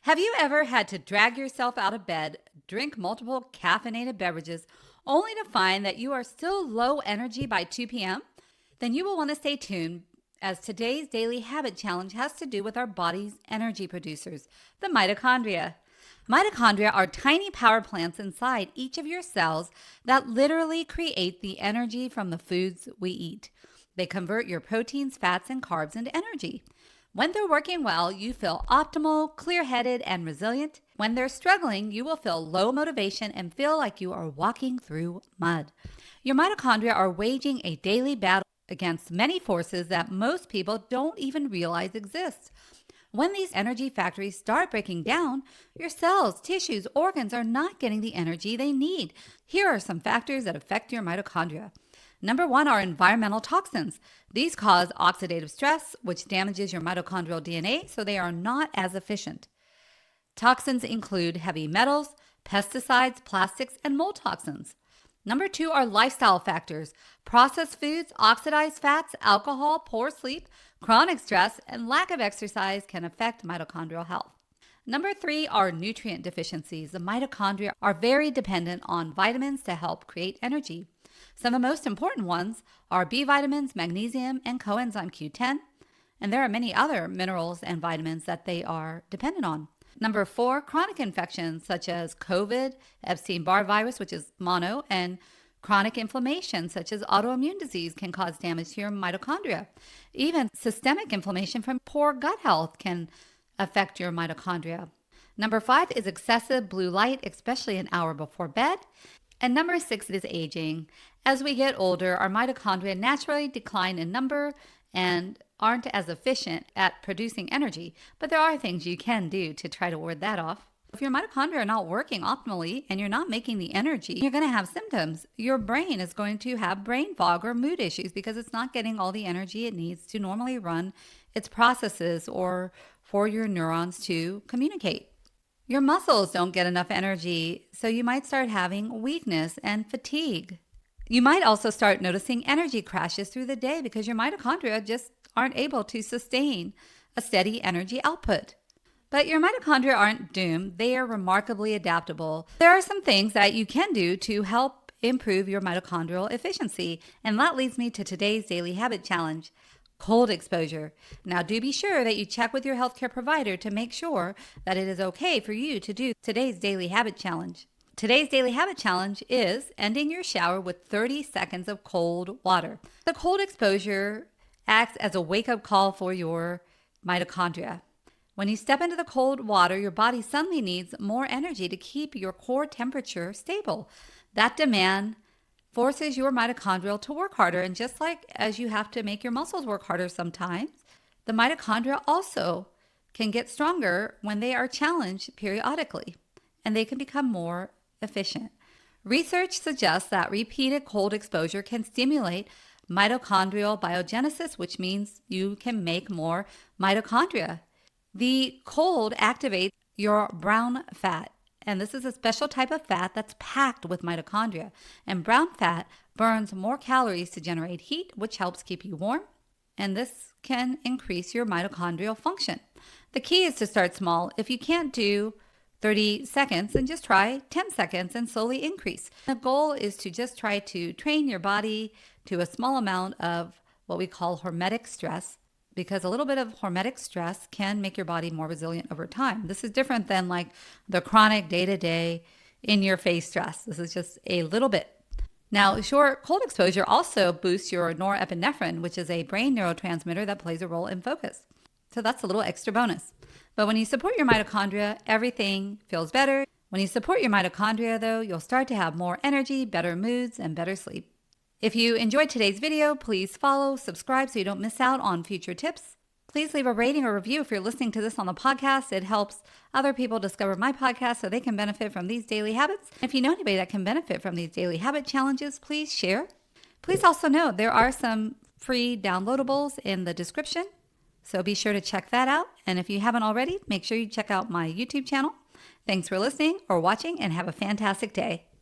Have you ever had to drag yourself out of bed, drink multiple caffeinated beverages, only to find that you are still low energy by 2 p.m.? Then you will want to stay tuned, as today's daily habit challenge has to do with our body's energy producers, the mitochondria. Mitochondria are tiny power plants inside each of your cells that literally create the energy from the foods we eat. They convert your proteins, fats, and carbs into energy. When they're working well, you feel optimal, clear-headed, and resilient. When they're struggling, you will feel low motivation and feel like you are walking through mud. Your mitochondria are waging a daily battle against many forces that most people don't even realize exist. When these energy factories start breaking down, your cells, tissues, organs are not getting the energy they need. Here are some factors that affect your mitochondria. Number one are environmental toxins. These cause oxidative stress, which damages your mitochondrial DNA, so they are not as efficient. Toxins include heavy metals, pesticides, plastics, and mold toxins. Number two are lifestyle factors. Processed foods, oxidized fats, alcohol, poor sleep, chronic stress, and lack of exercise can affect mitochondrial health. Number three are nutrient deficiencies. The mitochondria are very dependent on vitamins to help create energy. Some of the most important ones are B vitamins, magnesium, and coenzyme Q10, and there are many other minerals and vitamins that they are dependent on. Number four, chronic infections such as COVID, Epstein-Barr virus, which is mono, and chronic inflammation such as autoimmune disease can cause damage to your mitochondria. Even systemic inflammation from poor gut health can affect your mitochondria. Number five is excessive blue light, especially an hour before bed. And number six is aging. As we get older, our mitochondria naturally decline in number and aren't as efficient at producing energy. But there are things you can do to try to ward that off. If your mitochondria are not working optimally and you're not making the energy, you're going to have symptoms. Your brain is going to have brain fog or mood issues because it's not getting all the energy it needs to normally run its processes or for your neurons to communicate. Your muscles don't get enough energy, so you might start having weakness and fatigue. You might also start noticing energy crashes through the day because your mitochondria just aren't able to sustain a steady energy output. But your mitochondria aren't doomed. They are remarkably adaptable. There are some things that you can do to help improve your mitochondrial efficiency, and that leads me to today's daily habit challenge. Cold exposure. Now, do be sure that you check with your healthcare provider to make sure that it is okay for you to do today's daily habit challenge. Today's daily habit challenge is ending your shower with 30 seconds of cold water. The cold exposure acts as a wake-up call for your mitochondria. When you step into the cold water, your body suddenly needs more energy to keep your core temperature stable. That demand forces your mitochondria to work harder. And just like as you have to make your muscles work harder sometimes, the mitochondria also can get stronger when they are challenged periodically, and they can become more efficient. Research suggests that repeated cold exposure can stimulate mitochondrial biogenesis, which means you can make more mitochondria. The cold activates your brown fat. And this is a special type of fat that's packed with mitochondria. And brown fat burns more calories to generate heat, which helps keep you warm. And this can increase your mitochondrial function. The key is to start small. If you can't do 30 seconds, then just try 10 seconds and slowly increase. The goal is to just try to train your body to a small amount of what we call hormetic stress, because a little bit of hormetic stress can make your body more resilient over time. This is different than like the chronic day-to-day in-your-face stress. This is just a little bit. Now, short cold exposure also boosts your norepinephrine, which is a brain neurotransmitter that plays a role in focus. So that's a little extra bonus. But when you support your mitochondria, everything feels better. When you support your mitochondria, though, you'll start to have more energy, better moods, and better sleep. If you enjoyed today's video, please follow, subscribe so you don't miss out on future tips. Please leave a rating or review if you're listening to this on the podcast. It helps other people discover my podcast so they can benefit from these daily habits. If you know anybody that can benefit from these daily habit challenges, please share. Please also note there are some free downloadables in the description, so be sure to check that out. And if you haven't already, make sure you check out my YouTube channel. Thanks for listening or watching, and have a fantastic day.